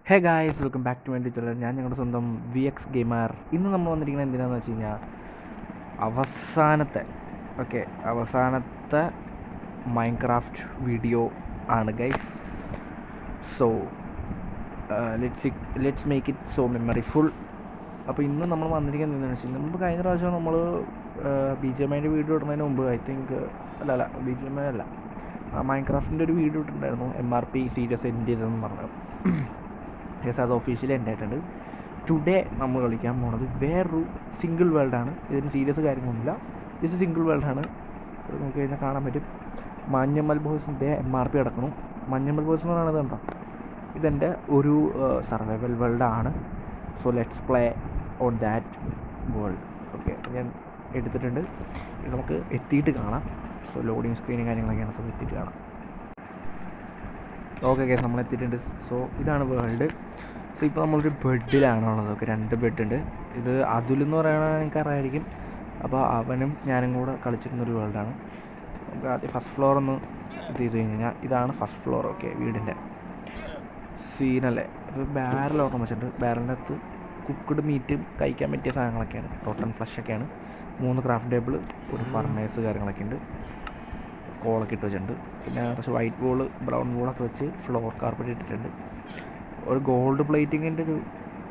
Hey guys, welcome back to my channel. ഞാൻ ഞങ്ങളുടെ സ്വന്തം VX ഗെയിമർ. ഇന്ന് നമ്മൾ വന്നിരിക്കുന്നത് എന്തിനാണെന്ന് വെച്ച് കഴിഞ്ഞാൽ അവസാനത്തെ മൈൻക്രാഫ്റ്റ് വീഡിയോ ആണ് guys. So let's make it so memoryful. അപ്പോൾ ഇന്ന് നമ്മൾ വന്നിരിക്കുന്നത് എന്താണെന്ന് വെച്ച് കഴിഞ്ഞാൽ നമ്മൾ കഴിഞ്ഞ പ്രാവശ്യം നമ്മൾ BGMI വീഡിയോ ഇടുന്നതിന് മുമ്പ് അല്ല BGMI അല്ല, മൈൻക്രാഫ്റ്റിൻ്റെ ഒരു വീഡിയോ ഇട്ടിട്ടുണ്ടായിരുന്നു, MRP സീരിയസ് എൻഡ് ചെയ്തതെന്ന് പറഞ്ഞു. യെസ്, അത് ഒഫീഷ്യലി എൻഡ് ആയിട്ടുണ്ട്. ടുഡേ നമ്മൾ കളിക്കാൻ പോണത് വേറൊരു സിംഗിൾ വേൾഡാണ്. ഇതിന് സീരിയസ് കാര്യങ്ങളൊന്നുമില്ല, ഇത് സിംഗിൾ വേൾഡാണ്. നോക്കി കഴിഞ്ഞാൽ കാണാൻ പറ്റും. മഞ്ഞമ്മൽ ബോയ്സിൻ്റെ MRP കിടക്കണം. മഞ്ഞമ്മൽ ബോയ്സ് എന്ന് പറയുന്നത് എന്താ, ഇതെൻ്റെ ഒരു സർവൈവൽ വേൾഡാണ്. So let's play on that world. Okay, ഞാൻ എടുത്തിട്ടുണ്ട്. നമുക്ക് എത്തിയിട്ട് കാണാം. സോ ലോഡിങ് സ്ക്രീനും കാര്യങ്ങളൊക്കെയാണ്. സോ എത്തിയിട്ട് കാണാം. ഓക്കെ കേസ്, നമ്മൾ എത്തിയിട്ടുണ്ട്. സോ ഇതാണ് വേൾഡ്. സോ ഇപ്പോൾ നമ്മളൊരു ബെഡിലാണുള്ളത്. ഓക്കെ, 2 ബെഡുണ്ട്. ഇത് അതുലെന്ന് പറയുന്നത് എനിക്ക് അറിയാമായിരിക്കും. അപ്പോൾ അവനും ഞാനും കൂടെ കളിച്ചിരുന്നൊരു വേൾഡാണ്. നമുക്ക് ആദ്യം ഫസ്റ്റ് ഫ്ലോർ ഒന്ന് ഇത് ചെയ്ത് കഴിഞ്ഞാൽ ഇതാണ് ഫസ്റ്റ് ഫ്ലോർ. ഓക്കെ, വീടിൻ്റെ സീനല്ലേ. ഇപ്പോൾ ബാരൽ ഓർമ്മ വെച്ചിട്ടുണ്ട്. ബാരലിൻ്റെ അകത്ത് കുക്ക്ഡ് മീറ്റും കഴിക്കാൻ പറ്റിയ സാധനങ്ങളൊക്കെയാണ്. റോട്ടൺ ഫ്ലഷൊക്കെയാണ്. 3 ക്രാഫ്റ്റ് ടേബിൾ, ഒരു ഫർണേഴ്സ് കാര്യങ്ങളൊക്കെ ഉണ്ട്. കോളൊക്കെ ഇട്ട് വെച്ചിട്ടുണ്ട്. പിന്നെ കുറച്ച് വൈറ്റ് ബോൾ, ബ്രൗൺ ബോളൊക്കെ വെച്ച് ഫ്ലോർ കാർപ്പറ്റ് ഇട്ടിട്ടുണ്ട്. ഒരു ഗോൾഡ് പ്ലേറ്റിങ്ങിൻ്റെ ഒരു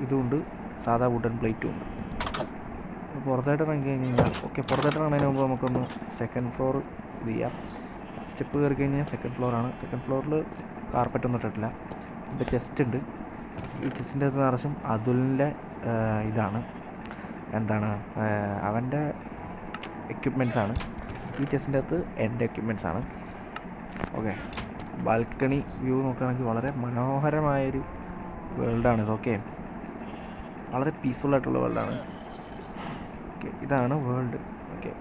ഇതുമുണ്ട്, സാധാ വുഡൻ പ്ലേറ്റും ഉണ്ട്. പുറത്തായിട്ട് ഇറങ്ങി കഴിഞ്ഞ് കഴിഞ്ഞാൽ പുറത്തായിട്ട് ഇറങ്ങുന്നതിന് മുമ്പ് നമുക്കൊന്ന് സെക്കൻഡ് ഫ്ലോർ ഇത് ചെയ്യാം. സ്റ്റെപ്പ് കയറി കഴിഞ്ഞാൽ സെക്കൻഡ് ഫ്ലോറാണ്. സെക്കൻഡ് ഫ്ലോറിൽ കാർപ്പറ്റൊന്നും ഇട്ടിട്ടില്ല. ഇവിടെ ചെസ്റ്റ് ഉണ്ട്. ഈ ചെസ്റ്റിൻ്റെ അകത്ത് നിറച്ചും അതുലിൻ്റെ ഇതാണ്, എന്താണ്, അവൻ്റെ എക്യുപ്മെൻറ്റ്സാണ്. ഈ ചെസ്റ്റിൻ്റെ അകത്ത് എൻ്റെ എക്യുപ്മെൻറ്റ്സാണ്. ഓക്കെ, ബാൽക്കണി വ്യൂ നോക്കുകയാണെങ്കിൽ വളരെ മനോഹരമായൊരു വേൾഡാണിത്. ഓക്കെ, വളരെ പീസ്ഫുള്ളായിട്ടുള്ള വേൾഡാണ്. ഓക്കെ, ഇതാണ് വേൾഡ്. ഓക്കെ,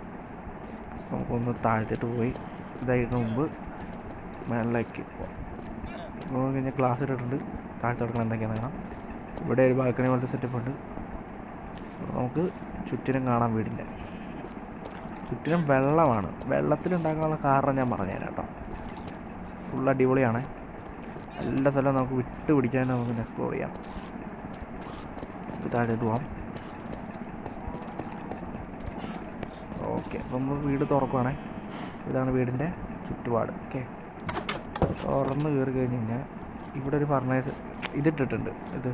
നമുക്കൊന്ന് താഴ്ത്തിട്ട് പോയി ഇതായിട്ട് മുമ്പ് മേളിലേക്ക് പോകാം. കഴിഞ്ഞാൽ ഗ്ലാസ് ഇട്ടിട്ടുണ്ട്. താഴ്ത്തി കൊടുക്കണം എന്തൊക്കെയാണെന്ന് കാണാം. ഇവിടെ ഒരു ബാൽക്കണി പോലത്തെ സെറ്റപ്പ് ഉണ്ട്. നമുക്ക് ചുറ്റിനും കാണാം. വീടിൻ്റെ ചുറ്റിനും വെള്ളമാണ്. വെള്ളത്തിലുണ്ടാക്കാനുള്ള കാരണം ഞാൻ പറഞ്ഞുതരാം കേട്ടോ. ഫുൾ അടിപൊളിയാണ്. എല്ലാ സ്ഥലവും നമുക്ക് വിട്ട് പിടിക്കാൻ നമുക്ക് എക്സ്പ്ലോർ ചെയ്യാം. താഴേക്ക് പോവാം. ഓക്കെ, അപ്പോൾ നമ്മൾ വീട് തുറക്കുവാണേ. ഇതാണ് വീടിൻ്റെ ചുറ്റുപാട്. ഓക്കെ, തുറന്ന് കയറി കഴിഞ്ഞ് കഴിഞ്ഞാൽ ഇവിടെ ഒരു ഫർണേഴ്സ് ഇതിട്ടിട്ടുണ്ട്. ഇത്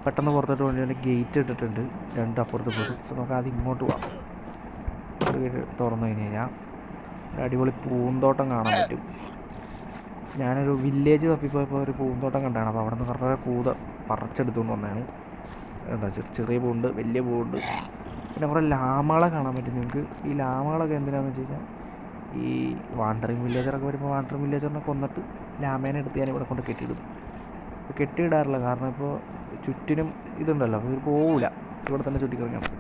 പെട്ടെന്ന് പുറത്തോട്ട് വേണ്ടി ഗേറ്റ് ഇട്ടിട്ടുണ്ട്, 2 അപ്പുറത്ത് പോയി. സോ നമുക്ക് ആദ്യം ഇങ്ങോട്ട് പോവാം. വീട് തുറന്നു കഴിഞ്ഞ് കഴിഞ്ഞാൽ ഒരു അടിപൊളി പൂന്തോട്ടം കാണാൻ പറ്റും. ഞാനൊരു വില്ലേജ് തപ്പിപ്പോയപ്പോൾ ഒരു പൂന്തോട്ടം കണ്ടാണ്. അപ്പോൾ അവിടെ നിന്ന് കുറേ പൂത പറിച്ചെടുത്തുകൊണ്ട് വന്നതാണ്. എന്താ, ചെറിയ പൂവുണ്ട്, വലിയ പൂവുണ്ട്. പിന്നെ കുറേ ലാമകളെ കാണാൻ പറ്റും നിങ്ങൾക്ക്. ഈ ലാമകളൊക്കെ എന്തിനാണെന്ന് വെച്ച് കഴിഞ്ഞാൽ, ഈ വാണ്ടറിങ് വില്ലേജറൊക്കെ വരുമ്പോൾ വാണ്ടറിങ് വില്ലേജറിനെ കൊന്നിട്ട് ലാമേനെ എടുത്ത് ഞാൻ ഇവിടെ കൊണ്ട് കെട്ടിയിടും. ഇപ്പോൾ കെട്ടിയിടാറില്ല, കാരണം ഇപ്പോൾ ചുറ്റിനും ഇതുണ്ടല്ലോ, അപ്പോൾ ഇവർ പോവില്ല, ഇവിടെ തന്നെ ചുറ്റിക്കിറങ്ങണം.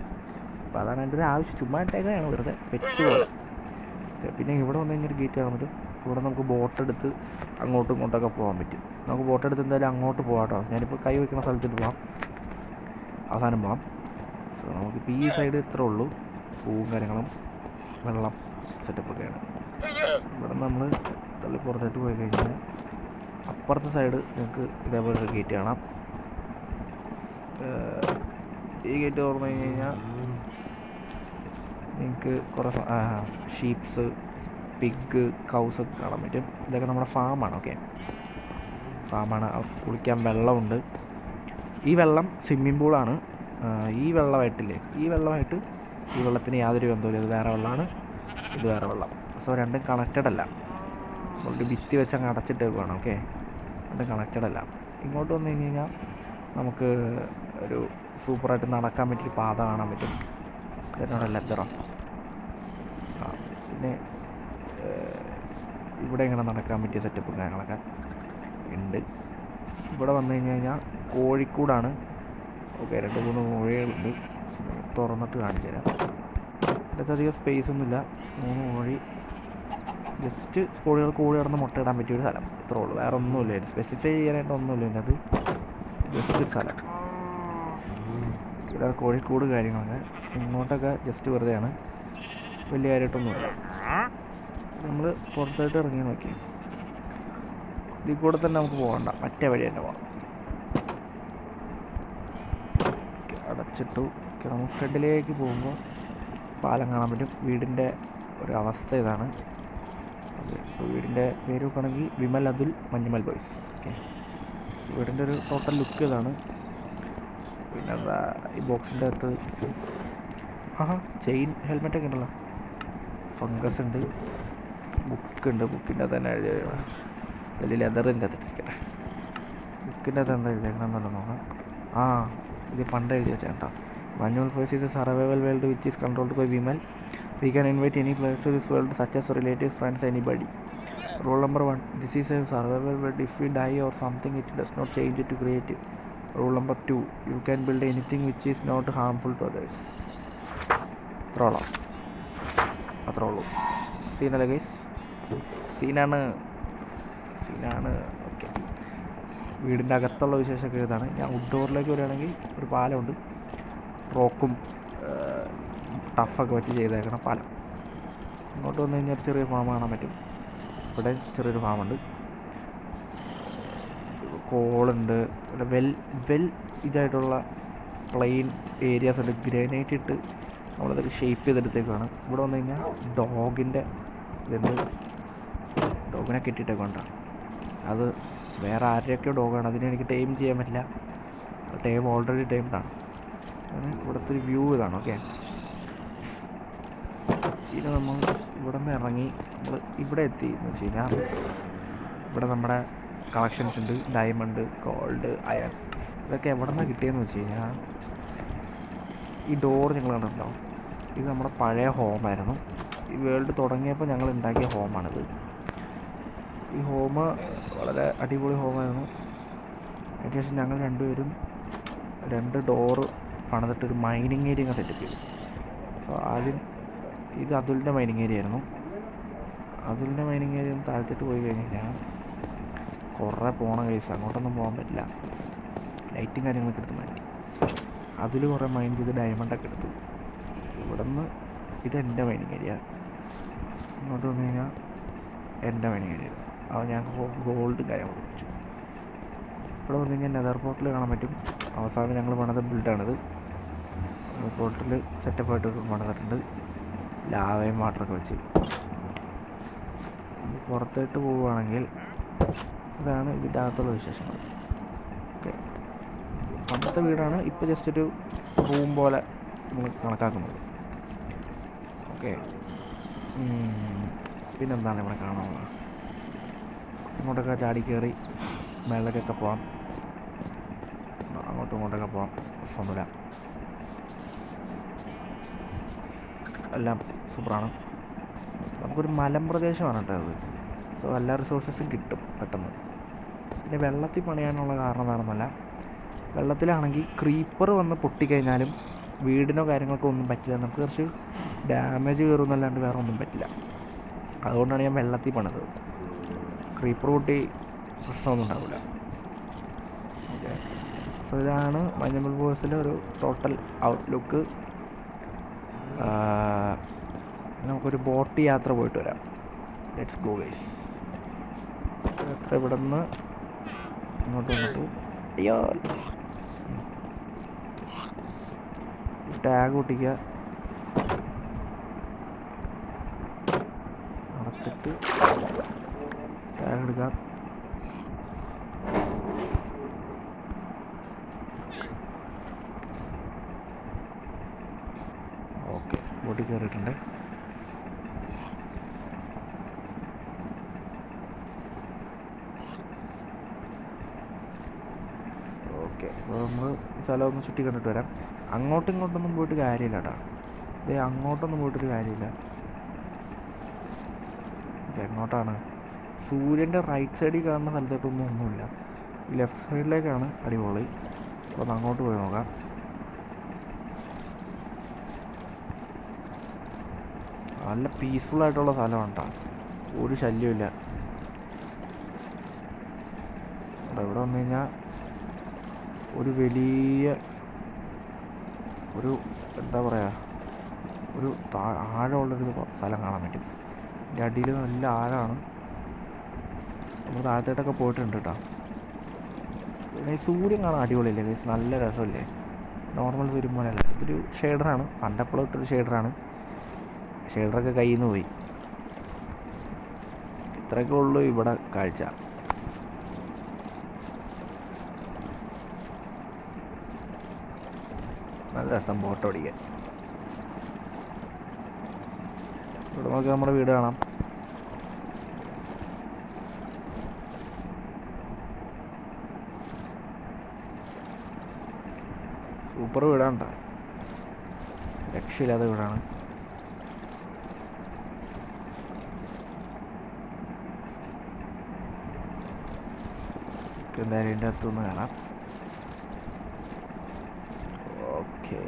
അപ്പോൾ അതാണ് എൻ്റെ ഒരു ആവശ്യം. ചുമ്മാ ഇട്ടേക്കാണ്, വെറുതെ പെറ്റ് പോലെ. പിന്നെ ഇവിടെ വന്നു കഴിഞ്ഞാൽ ഗേറ്റ് കാണാൻ പറ്റും. ഇവിടെ നമുക്ക് ബോട്ടെടുത്ത് അങ്ങോട്ടും ഇങ്ങോട്ടൊക്കെ പോകാൻ പറ്റും. നമുക്ക് ബോട്ടെടുത്ത് എന്തായാലും അങ്ങോട്ട് പോകാം കേട്ടോ. ഞാനിപ്പോൾ കൈ വയ്ക്കുന്ന സ്ഥലത്തിട്ട് പോകാം, അവസാനം പോകാം. സോ നമുക്കിപ്പോൾ ഈ സൈഡ് ഇത്രേ ഉള്ളൂ, പൂവും കാര്യങ്ങളും വെള്ളം സെറ്റപ്പൊക്കെയാണ്. ഇവിടെ നമ്മൾ തള്ളി പുറത്തോട്ട് പോയി കഴിഞ്ഞാൽ അപ്പുറത്തെ സൈഡ് നിങ്ങൾക്ക് ഇതേപോലെ ഒരു ഗേറ്റ് കാണാം. ഈ ഗേറ്റ് തുറന്നു കഴിഞ്ഞ് കഴിഞ്ഞാൽ നിങ്ങൾക്ക് കുറേ ഷീപ്സ്, പിഗ്, കൗസ് ഒക്കെ കാണാൻ പറ്റും. ഇതൊക്കെ നമ്മുടെ ഫാമാണ്. ഓക്കെ, ഫാമാണ്. കുളിക്കാൻ വെള്ളമുണ്ട്. ഈ വെള്ളം സ്വിമ്മിംഗ് പൂളാണ്. ഈ വെള്ളമായിട്ടില്ലേ, ഈ വെള്ളത്തിന് യാതൊരു ബന്ധവുമില്ല. ഇത് വേറെ വെള്ളമാണ്, ഇത് വേറെ വെള്ളം. സോ രണ്ടും കണക്റ്റഡ് അല്ല. ഒരു ഭിത്തി വെച്ച് അങ്ങ് അടച്ചിട്ടേക്കുവാണ്. ഓക്കെ, രണ്ടും കണക്റ്റഡ് അല്ല. ഇങ്ങോട്ട് വന്നു കഴിഞ്ഞ് കഴിഞ്ഞാൽ നമുക്ക് ഒരു സൂപ്പറായിട്ട് നടക്കാൻ പറ്റിയൊരു പാത കാണാൻ പറ്റും. ഇതിനോട് ലെതറോ. പിന്നെ ഇവിടെ ഇങ്ങനെ നടക്കാൻ പറ്റിയ സെറ്റപ്പും കാര്യങ്ങളൊക്കെ ഉണ്ട്. ഇവിടെ വന്നു കഴിഞ്ഞ് കഴിഞ്ഞാൽ കോഴിക്കൂടാണ്. ഓക്കെ, 2-3 കോഴികളുണ്ട്. തുറന്നിട്ട് കാണിച്ചു തരാം. ഇതിനകത്ത് അധികം സ്പേസ് ഒന്നുമില്ല. 3 കോഴി, ജസ്റ്റ് കോഴി കിടന്ന് മുട്ടയിടാൻ പറ്റിയൊരു സ്ഥലം, ഇത്രേ ഉള്ളൂ. വേറെ ഒന്നുമില്ല, സ്പെസിഫൈ ചെയ്യാനായിട്ട് ഒന്നുമില്ല. ഇതിനകത്ത് ജസ്റ്റ് ഒരു സ്ഥലം. ഇവിടെ കോഴിക്കൂട് കാര്യങ്ങളൊക്കെ, ഇങ്ങോട്ടൊക്കെ ജസ്റ്റ് വെറുതെയാണ്, വലിയ കാര്യമായിട്ടൊന്നുമില്ല. നമ്മൾ പുറത്തായിട്ട് ഇറങ്ങി നോക്കി, ഇതിൽ കൂടെ തന്നെ നമുക്ക് പോകണ്ട, മറ്റേ വഴി തന്നെ പോകണം. അടച്ചിട്ടു. നമുക്ക് ഫ്രണ്ടിലേക്ക് പോകുമ്പോൾ പാലം കാണാൻ പറ്റും. വീടിൻ്റെ ഒരു അവസ്ഥ ഇതാണ്. വീടിൻ്റെ പേര് നോക്കുകയാണെങ്കിൽ വിമൽ അതുൽ മഞ്ഞുമൽ ബോയ്സ്. ഓക്കെ, വീടിൻ്റെ ഒരു ടോട്ടൽ ലുക്ക് ഇതാണ്. പിന്നെ എന്താ ഈ ബോക്സിൻ്റെ അകത്ത് ചെയിൻ ഹെൽമെറ്റൊക്കെ ഉണ്ടല്ലോ. ഫംഗസ് ഉണ്ട്. ബുക്കുണ്ട്. ബുക്കിൻ്റെ അകത്ത് തന്നെ എഴുതിയാണ്. അതിൽ ലെതറിൻ്റെ അകത്തിരിക്കട്ടെ. ബുക്കിൻ്റെ അകത്ത് എന്താ എഴുതിയേക്കണമെന്നല്ല നോക്കാം. ഇത് പണ്ട് എഴുതി വെച്ചാൽ കേട്ടോ. Manual Force is a survival world which is controlled by women. We can invite any players to this world, such as relatives, friends, anybody. Rule number 1. This is a survival world. If we die or something, it does not change it to create it. Rule number 2. You can build anything which is not harmful to others. അത്രേ ഉള്ളൂ. സീനല്ലേ guys? സീനാണ്. Okay, വീടിൻ്റെ അകത്തുള്ള വിശേഷമൊക്കെ ഇതാണ്. ഞാൻ ഔട്ട്ഡോറിലേക്ക് വരികയാണെങ്കിൽ ഒരു പാലമുണ്ട്. റോക്കും ടഫൊക്കെ വെച്ച് ചെയ്തേക്കണം പാലം. ഇങ്ങോട്ട് വന്നു കഴിഞ്ഞാൽ ചെറിയ ഫാം കാണാൻ പറ്റും. ഇവിടെ ചെറിയൊരു ഫാമുണ്ട്. കോളുണ്ട്. വെൽ ഇതായിട്ടുള്ള പ്ലെയിൻ ഏരിയാസ് ഉണ്ട്. ഗ്രാനൈറ്റ് ഇട്ട് നമ്മളതൊക്കെ ഷേപ്പ് ചെയ്തെടുത്തേക്കാണ്. ഇവിടെ വന്നു കഴിഞ്ഞാൽ ഡോഗിൻ്റെ ഇതുണ്ട്. ഡോഗിനെ കെട്ടിയിട്ടൊക്കെ ഉണ്ട്. അത് വേറെ ആരുടെയൊക്കെയോ ഡോഗാണ്. അതിനെ എനിക്ക് ടൈം ചെയ്യാൻ പറ്റില്ല. ടൈം ഓൾറെഡി ടൈംഡാണ്. ഇവിടുത്തെ ഒരു വ്യൂ ഇതാണ്. ഓക്കെ, ഇത് നമ്മൾ ഇവിടെ നിന്ന് ഇറങ്ങി നമ്മൾ ഇവിടെ എത്തി എന്ന് വെച്ച് കഴിഞ്ഞാൽ ഇവിടെ നമ്മുടെ കളക്ഷൻസ് ഉണ്ട്. ഡയമണ്ട്, ഗോൾഡ്, അയൺ, ഇതൊക്കെ എവിടെ നിന്നാണ് കിട്ടിയെന്ന് വെച്ച് കഴിഞ്ഞാൽ ഈ ഡോർ നിങ്ങൾ കണ്ടിട്ടുണ്ടാവും. ഇത് നമ്മുടെ പഴയ ഹോമായിരുന്നു. ഈ വേൾഡ് തുടങ്ങിയപ്പോൾ ഞങ്ങൾ ഉണ്ടാക്കിയ ഹോമാണിത്. ഈ ഹോം വളരെ അടിപൊളി ഹോമായിരുന്നു. അതിനുശേഷം ഞങ്ങൾ രണ്ടുപേരും 2 ഡോറ് പണിതിട്ടൊരു മൈനിങ് ഏരിയ സെറ്റപ്പ് ചെയ്തു. അപ്പോൾ ആദ്യം ഇത് അതുലിൻ്റെ മൈനിങ് ഏരിയ ആയിരുന്നു. അതുലിൻ്റെ മൈനിങ് ഏരിയ ഒന്ന് താഴ്ത്തിട്ട് പോയി കഴിഞ്ഞാൽ കുറേ പോണ കേസ്, അങ്ങോട്ടൊന്നും പോകാൻ പറ്റില്ല. ലൈറ്റും കാര്യങ്ങളൊക്കെ എടുത്ത് മാറ്റി. അതിൽ കുറേ മൈൻ ചെയ്ത് ഡയമണ്ടൊക്കെ എടുത്തു. ഇവിടെ നിന്ന് ഇതെൻ്റെ മൈനിങ് ഏരിയ. ഇങ്ങോട്ട് വന്നു കഴിഞ്ഞാൽ എൻ്റെ മൈനിങ് ഏരിയ. അപ്പോൾ ഞാൻ ഗോൾഡ് കാര്യങ്ങളൊക്കെ വെച്ചു. ഇവിടെ വന്നു കഴിഞ്ഞാൽ നെതർ പോർട്ടൽ കാണാൻ പറ്റും. അവസാനം ഞങ്ങൾ പണിത ബിൽഡാണിത്. പോർട്ടൽ സെറ്റപ്പായിട്ട് പണിതിട്ടുണ്ട്. ലാവയും വാട്ടറൊക്കെ വെച്ച്. പുറത്തോട്ട് പോവുകയാണെങ്കിൽ ഇതാണ് ഇതിൻ്റെ അകത്തുള്ള വിശേഷങ്ങൾ. ഓക്കെ, പണ്ടത്തെ വീടാണ്. ഇപ്പോൾ ജസ്റ്റ് ഒരു റൂം പോലെ നമ്മൾ കണക്കാക്കുന്നത്. ഓക്കെ, പിന്നെന്താണ് ഇവിടെ കാണാനുള്ളത്? ഇങ്ങോട്ടൊക്കെ ചാടി കയറി മേളക്കൊക്കെ പോകാം. അങ്ങോട്ടും ഇങ്ങോട്ടൊക്കെ പോകാം. പ്രശ്നമൊന്നുമില്ല. എല്ലാം സൂപ്പറാണ്. നമുക്കൊരു മലമ്പ്രദേശമാണ് കേട്ടോ അത്. സോ എല്ലാ റിസോഴ്സസും കിട്ടും പെട്ടെന്ന്. പിന്നെ വെള്ളത്തിൽ പണിയാനുള്ള കാരണം വേണമെന്നല്ല. വെള്ളത്തിലാണെങ്കിൽ ക്രീപ്പർ വന്ന് പൊട്ടിക്കഴിഞ്ഞാലും വീടിനോ കാര്യങ്ങൾക്കോ ഒന്നും പറ്റില്ല. നമുക്ക് കുറച്ച് ഡാമേജ് കയറുമെന്നല്ലാണ്ട് വേറെ ഒന്നും പറ്റില്ല. അതുകൊണ്ടാണ് ഞാൻ വെള്ളത്തിൽ പണിതത്. ക്രീപ്പർ പൊട്ടി പ്രശ്നമൊന്നും ഉണ്ടാവില്ല. ഓക്കെ, സോ ഇതാണ് മഞ്ഞുമൽ ബോയ്സിലെ ഒരു ടോട്ടൽ ഔട്ട്ലുക്ക്. നമുക്കൊരു ബോട്ട് യാത്ര പോയിട്ട് വരാം. Let's go guys. എത്ര ഇവിടെ നിന്ന് ഇങ്ങോട്ട് വന്നിട്ട് അയ്യോ ടാഗ് ഒട്ടിക്കുക. അടച്ചിട്ട് ടാഗ് എടുക്കാം. ഓക്കെ, ബോട്ടിൽ കയറിയിട്ടുണ്ട്. ഓക്കെ, അപ്പോൾ നമ്മൾ സ്ഥലം ഒന്ന് ചുറ്റി കണ്ടിട്ട് വരാം. അങ്ങോട്ടും ഇങ്ങോട്ടൊന്നും പോയിട്ട് കാര്യമില്ല കേട്ടോ. അങ്ങോട്ടൊന്നും പോയിട്ടൊരു കാര്യമില്ല. എങ്ങോട്ടാണ്? സൂര്യൻ്റെ റൈറ്റ് സൈഡിൽ കാണുന്ന സ്ഥലത്തോട്ടൊന്നുമില്ല. ലെഫ്റ്റ് സൈഡിലേക്കാണ് അടിപൊളി. അപ്പോൾ അങ്ങോട്ട് പോയി നോക്കാം. നല്ല പീസ്ഫുള്ളായിട്ടുള്ള സ്ഥലമാണ് കേട്ടോ. ഒരു ശല്യമില്ല. ഇവിടെ വന്നു കഴിഞ്ഞാൽ ഒരു വലിയ ഒരു എന്താ പറയുക, ഒരു ആഴമുള്ളൊരു സ്ഥലം കാണാൻ പറ്റും. ഇതിൻ്റെ അടിയിൽ നല്ല ആഴമാണ്. നമ്മൾ താഴത്തോട്ടൊക്കെ പോയിട്ടുണ്ട് കേട്ടോ. പിന്നെ ഈ സൂര്യൻ കാണാൻ അടിപൊളിയല്ലേ? നല്ല രസമല്ലേ? നോർമൽ തുരുമ്പ് പോലെയല്ല, ഇതൊരു ഷെയ്ഡറാണ്. പണ്ടെപ്പോഴും ഇട്ടൊരു ഷെയ്ഡറാണ്. ഷെയ്ഡറൊക്കെ കയ്യിൽ നിന്ന് പോയി. ഇത്രയൊക്കെ ഉള്ളൂ ഇവിടെ കാഴ്ച. നല്ല രസം ബോട്ട് ഓടിക്കാൻ. ഇവിടെ നോക്കി നമ്മുടെ വീട് കാണാം. സൂപ്പർ വീടാണ് കേട്ടോ, രക്ഷയില്ലാത്ത വീടാണ്. എന്തായാലും ഇതിൻ്റെ അകത്തുനിന്ന് കാണാം. ഓക്കെ,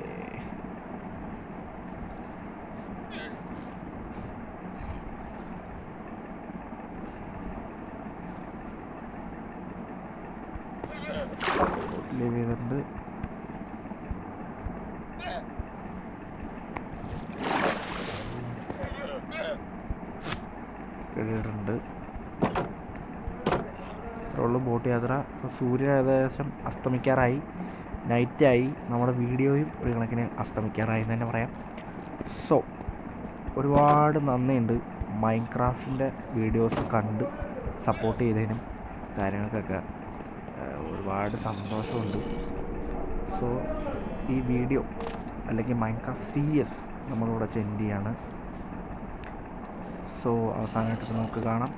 ലീവ് ചെയ്തിട്ടുണ്ട്. ഇടുന്നുണ്ട് ഉള്ളു ബോട്ട് യാത്ര. സൂര്യൻ ഏകദേശം അസ്തമിക്കാറായി, നൈറ്റായി. നമ്മുടെ വീഡിയോയും ഒരു കണക്കിന് അസ്തമിക്കാറായി എന്ന് തന്നെ പറയാം. സോ ഒരുപാട് നന്ദിയുണ്ട് മൈൻക്രാഫ്റ്റിൻ്റെ വീഡിയോസ് കണ്ട് സപ്പോർട്ട് ചെയ്തതിനും കാര്യങ്ങൾക്കൊക്കെ. ഒരുപാട് സന്തോഷമുണ്ട്. സോ ഈ വീഡിയോ അല്ലെങ്കിൽ മൈൻക്രാഫ്റ്റ് CS നമ്മളിവിടെ ചെൻഡ് ചെയ്യാണ്. സോ അവസാനമായിട്ട് നമുക്ക് കാണാം.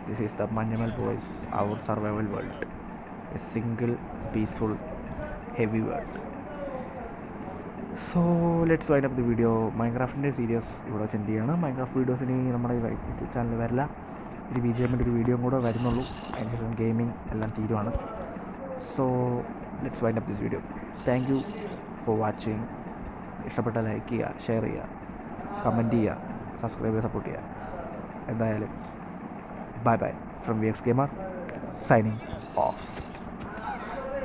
This is the Manjamal Boys, our survival world. A single, peaceful, heavy world. So let's wind up the video. മൈൻക്രാഫ്റ്റിൻ്റെ സീരീസ് ഇവിടെ സെൻഡ് ചെയ്യാണ്. മൈൻക്രാഫ്റ്റ് വീഡിയോസ് ഇനി നമ്മുടെ യൂട്യൂബ് ചാനൽ വരില്ല. ഒരു BGMൻ്റെ ഒരു വീഡിയോ കൂടെ വരുന്നുള്ളൂ. അതിൻ്റെ ഗെയിമിംഗ് എല്ലാം തീരുവാണ്. So let's wind up this video. Thank you for watching. ഇഷ്ടപ്പെട്ട ലൈക്ക് ചെയ്യുക, ഷെയർ ചെയ്യുക, കമൻറ്റ് ചെയ്യുക, സബ്സ്ക്രൈബ് ചെയ്യുക, സപ്പോർട്ട് ചെയ്യുക. എന്തായാലും bye bye from VX Gamer signing off.